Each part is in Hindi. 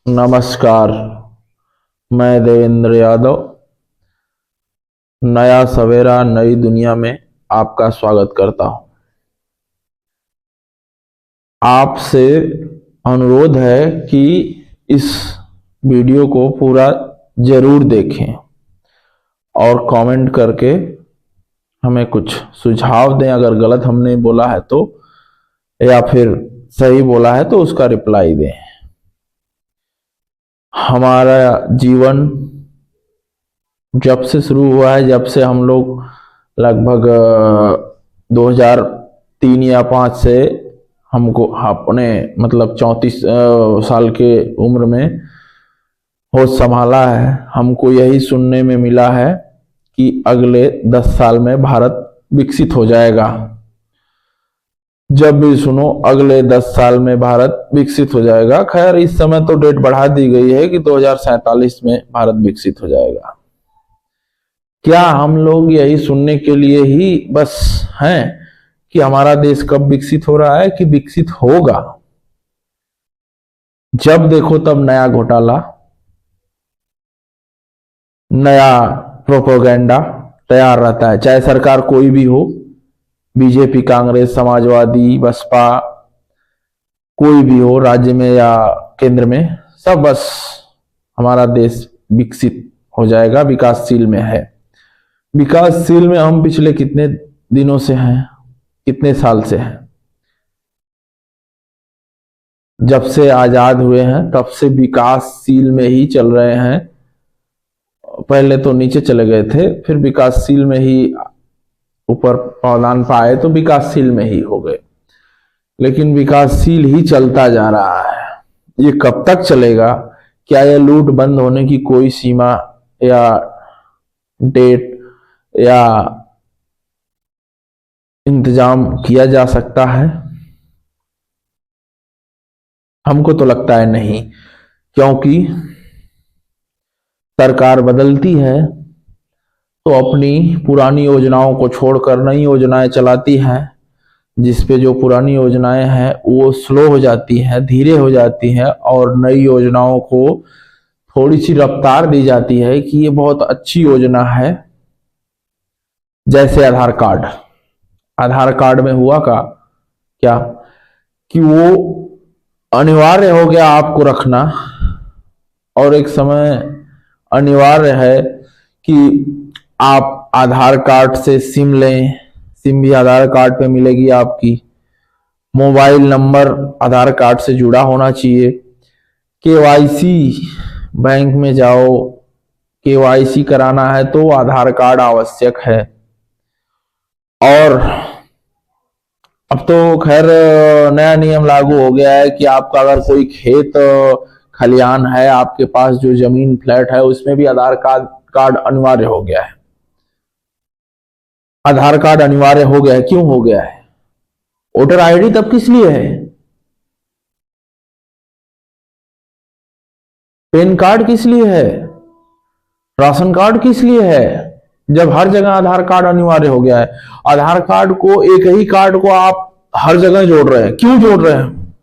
नमस्कार। मैं देवेंद्र यादव नया सवेरा नई दुनिया में आपका स्वागत करता हूं। आपसे अनुरोध है कि इस वीडियो को पूरा जरूर देखें और कमेंट करके हमें कुछ सुझाव दें। अगर गलत हमने बोला है तो, या फिर सही बोला है तो उसका रिप्लाई दें। हमारा जीवन जब से शुरू हुआ है, जब से हम लोग लगभग 2003 या 5 से हमको अपने मतलब 34 साल के उम्र में होश संभाला है, हमको यही सुनने में मिला है कि अगले 10 साल में भारत विकसित हो जाएगा। जब भी सुनो अगले 10 साल में भारत विकसित हो जाएगा। खैर, इस समय तो डेट बढ़ा दी गई है कि 2047 में भारत विकसित हो जाएगा। क्या हम लोग यही सुनने के लिए ही बस हैं कि हमारा देश कब विकसित हो रहा है, कि विकसित होगा? जब देखो तब नया घोटाला, नया प्रोपोगंडा तैयार रहता है, चाहे सरकार कोई भी हो, बीजेपी, कांग्रेस, समाजवादी, बसपा, कोई भी हो, राज्य में या केंद्र में, सब बस हमारा देश विकसित हो जाएगा, विकासशील में है। विकासशील में हम पिछले कितने दिनों से हैं, कितने साल से हैं? जब से आजाद हुए हैं तब से विकासशील में ही चल रहे हैं। पहले तो नीचे चले गए थे, फिर विकासशील में ही ऊपर पौधान पाए तो विकासशील में ही हो गए, लेकिन विकासशील ही चलता जा रहा है। ये कब तक चलेगा? क्या यह लूट बंद होने की कोई सीमा या डेट या इंतजाम किया जा सकता है? हमको तो लगता है नहीं, क्योंकि सरकार बदलती है तो अपनी पुरानी योजनाओं को छोड़कर नई योजनाएं चलाती है, जिसपे जो पुरानी योजनाएं हैं वो स्लो हो जाती हैं, धीरे हो जाती हैं, और नई योजनाओं को थोड़ी सी रफ्तार दी जाती है कि ये बहुत अच्छी योजना है। जैसे आधार कार्ड में हुआ क्या कि वो अनिवार्य हो गया आपको रखना, और एक समय अनिवार्य है कि आप आधार कार्ड से सिम लें, सिम भी आधार कार्ड पे मिलेगी आपकी, मोबाइल नंबर आधार कार्ड से जुड़ा होना चाहिए, केवाईसी, बैंक में जाओ, केवाईसी कराना है तो आधार कार्ड आवश्यक है। और अब तो खैर नया नियम लागू हो गया है कि आपका अगर कोई खेत खलियान है, आपके पास जो जमीन फ्लैट है, उसमें भी आधार कार्ड अनिवार्य हो गया है। आधार कार्ड अनिवार्य हो गया है। क्यों हो गया है? वोटर आईडी तब किस लिए है? पैन कार्ड किस लिए है? राशन कार्ड किस लिए है? जब हर जगह आधार कार्ड अनिवार्य हो गया है। आधार कार्ड को, एक ही कार्ड को आप हर जगह जोड़ रहे हैं, क्यों जोड़ रहे हैं?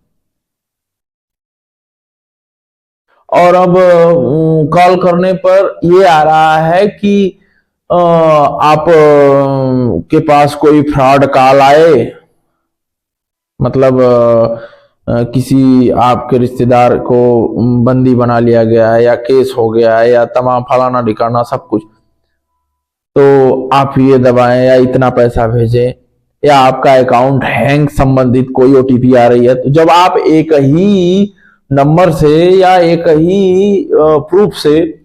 और अब कॉल करने पर ये आ रहा है कि आप के पास कोई फ्रॉड कॉल आए, मतलब किसी आपके रिश्तेदार को बंदी बना लिया गया है, या केस हो गया है, या तमाम फलाना ठिकाना सब कुछ, तो आप ये दबाएं या इतना पैसा भेजें, या आपका अकाउंट हैंग संबंधित कोई ओटीपी आ रही है। तो जब आप एक ही नंबर से या एक ही प्रूफ से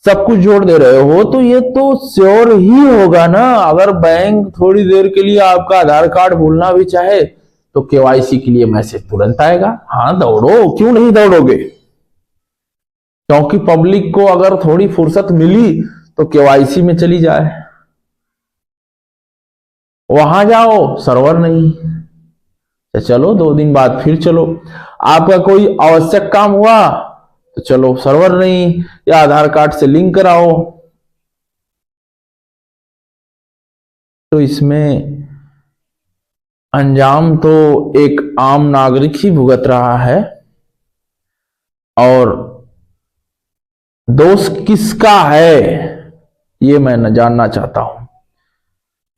सब कुछ जोड़ दे रहे हो, तो ये तो श्योर ही होगा ना। अगर बैंक थोड़ी देर के लिए आपका आधार कार्ड भूलना भी चाहे तो केवाईसी के लिए मैसेज तुरंत आएगा। हाँ, दौड़ो, क्यों नहीं दौड़ोगे? क्योंकि पब्लिक को अगर थोड़ी फुर्सत मिली तो केवाईसी में चली जाए। वहां जाओ, सर्वर नहीं, तो चलो 2 दिन बाद फिर चलो। आपका कोई आवश्यक काम हुआ तो चलो, सर्वर नहीं, या आधार कार्ड से लिंक कराओ। तो इसमें अंजाम तो एक आम नागरिक ही भुगत रहा है। और दोष किसका है ये मैं न जानना चाहता हूं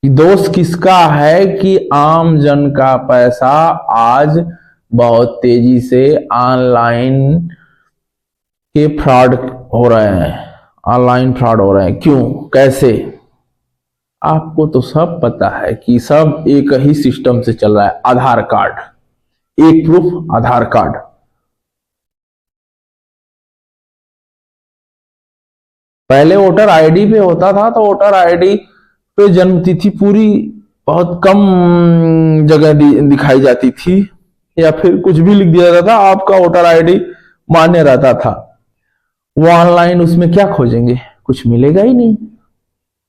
कि दोष किसका है कि आम जन का पैसा आज बहुत तेजी से ऑनलाइन के फ्रॉड हो रहे हैं, ऑनलाइन फ्रॉड हो रहे हैं। क्यों, कैसे? आपको तो सब पता है कि सब एक ही सिस्टम से चल रहा है। आधार कार्ड, एक प्रूफ आधार कार्ड। पहले वोटर आईडी पे होता था, तो वोटर आईडी पे जन्म तिथि पूरी बहुत कम जगह दिखाई जाती थी, या फिर कुछ भी लिख दिया जाता था, आपका वोटर आईडी मान्य रहता था। वो ऑनलाइन उसमें क्या खोजेंगे, कुछ मिलेगा ही नहीं।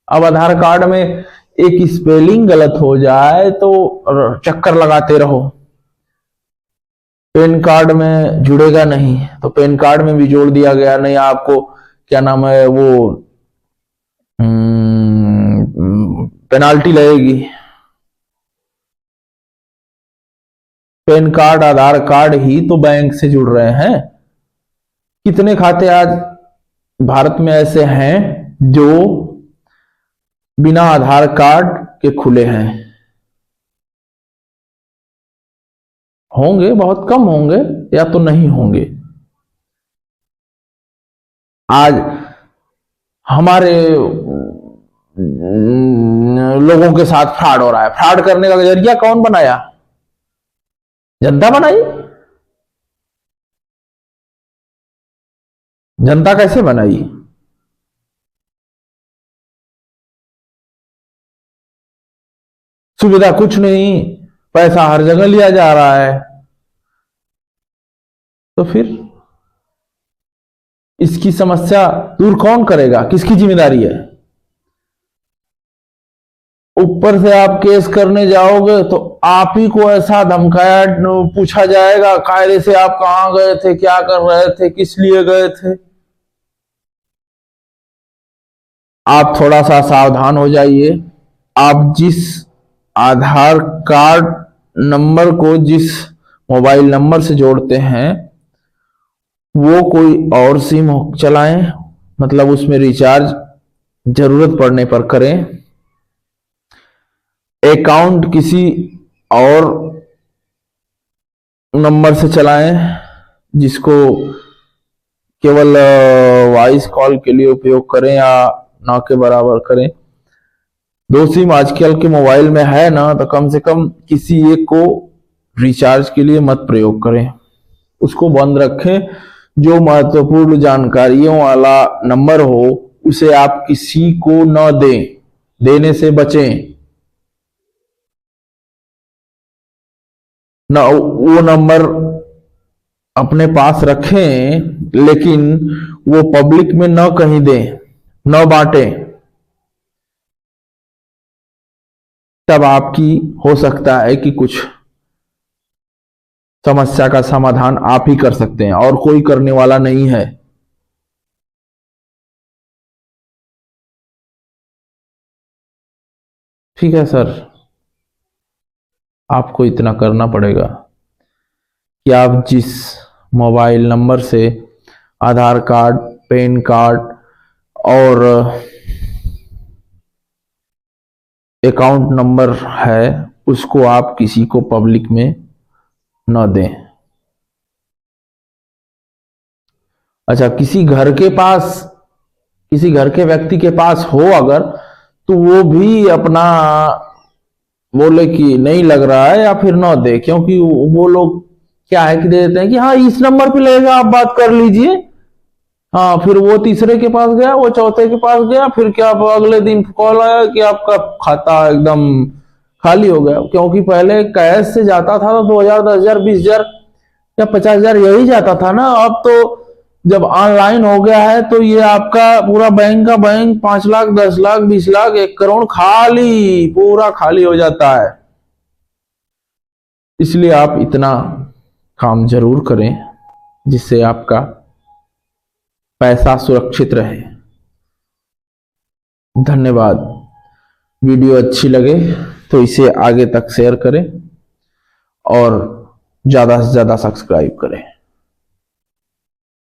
अब आधार कार्ड में एक स्पेलिंग गलत हो जाए तो चक्कर लगाते रहो। पैन कार्ड में जुड़ेगा नहीं, तो पैन कार्ड में भी जोड़ दिया गया, नहीं आपको क्या नाम है वो पेनाल्टी लगेगी। पैन कार्ड, आधार कार्ड ही तो बैंक से जुड़ रहे हैं। कितने खाते आज भारत में ऐसे हैं जो बिना आधार कार्ड के खुले हैं? होंगे, बहुत कम होंगे, या तो नहीं होंगे। आज हमारे लोगों के साथ फ्रॉड हो रहा है। फ्रॉड करने का जरिया कौन बनाया? जनता बनाई। जनता कैसे बनाई? सुविधा कुछ नहीं, पैसा हर जगह लिया जा रहा है। तो फिर इसकी समस्या दूर कौन करेगा? किसकी जिम्मेदारी है? ऊपर से आप केस करने जाओगे तो आप ही को ऐसा धमकाया, पूछा जाएगा कायदे से आप कहां गए थे, क्या कर रहे थे, किस लिए गए थे। आप थोड़ा सा सावधान हो जाइए। आप जिस आधार कार्ड नंबर को जिस मोबाइल नंबर से जोड़ते हैं वो कोई और सिम चलाएं, मतलब उसमें रिचार्ज जरूरत पड़ने पर करें। अकाउंट किसी और नंबर से चलाएं जिसको केवल वॉइस कॉल के लिए उपयोग करें या ना के बराबर करें। दो सिम आजकल के मोबाइल में है ना, तो कम से कम किसी एक को रिचार्ज के लिए मत प्रयोग करें, उसको बंद रखें। जो महत्वपूर्ण जानकारियों वाला नंबर हो उसे आप किसी को न दें, देने से बचें। न वो नंबर अपने पास रखें, लेकिन वो पब्लिक में न कहीं दें, न बांटें। तब आपकी हो सकता है कि कुछ समस्या का समाधान आप ही कर सकते हैं और कोई करने वाला नहीं है। ठीक है सर, आपको इतना करना पड़ेगा कि आप जिस मोबाइल नंबर से आधार कार्ड, पैन कार्ड और अकाउंट नंबर है उसको आप किसी को पब्लिक में न दें। अच्छा, किसी घर के पास, किसी घर के व्यक्ति के पास हो अगर, तो वो भी अपना बोले कि नहीं लग रहा है या फिर न दे, क्योंकि वो लोग क्या है कि दे देते हैं कि हाँ इस नंबर पे लगेगा, आप बात कर लीजिए। हाँ, फिर वो तीसरे के पास गया, वो चौथे के पास गया, फिर क्या अगले दिन कॉल आया कि आपका खाता एकदम खाली हो गया। क्योंकि पहले कैश से जाता था तो 2000, 10,000, 20,000 या 50,000 यही जाता था ना। अब तो जब ऑनलाइन हो गया है तो ये आपका पूरा बैंक का बैंक 5 लाख, 10 लाख, 20 लाख, 1 करोड़ खाली, पूरा खाली हो जाता है। इसलिए आप इतना काम जरूर करें जिससे आपका पैसा सुरक्षित रहे। धन्यवाद। वीडियो अच्छी लगे तो इसे आगे तक शेयर करें और ज्यादा से ज्यादा सब्सक्राइब करें।